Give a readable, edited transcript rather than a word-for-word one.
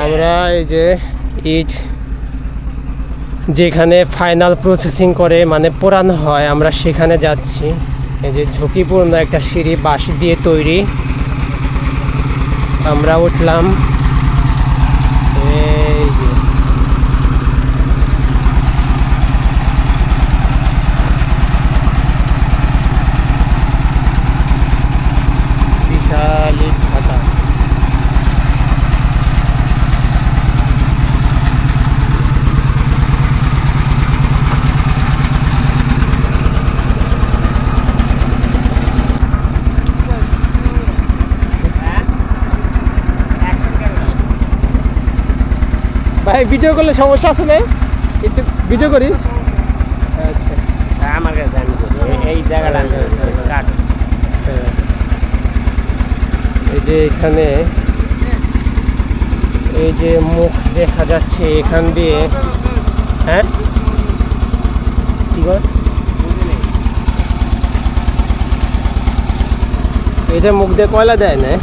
আমরা এই যে ইট যেখানে ফাইনাল প্রসেসিং করে মানে পোড়ানো হয় আমরা সেখানে যাচ্ছি। এই যে ঝুঁকিপূর্ণ একটা সিঁড়ি বাঁশ দিয়ে তৈরি, আমরা উঠলাম। এই যে বিশাল ইট ভাটা। ভাই ভিডিও করলে সমস্যা আছে না? একটু ভিডিও করি। আচ্ছা আমার কাছে আমি এই জায়গাটা কাট। এই যে এখানে এই যে মুখ দেখা যাচ্ছে এখান দিয়ে। হ্যাঁ কি বল? এটা মুখ দিয়ে কয়লা দেয় না?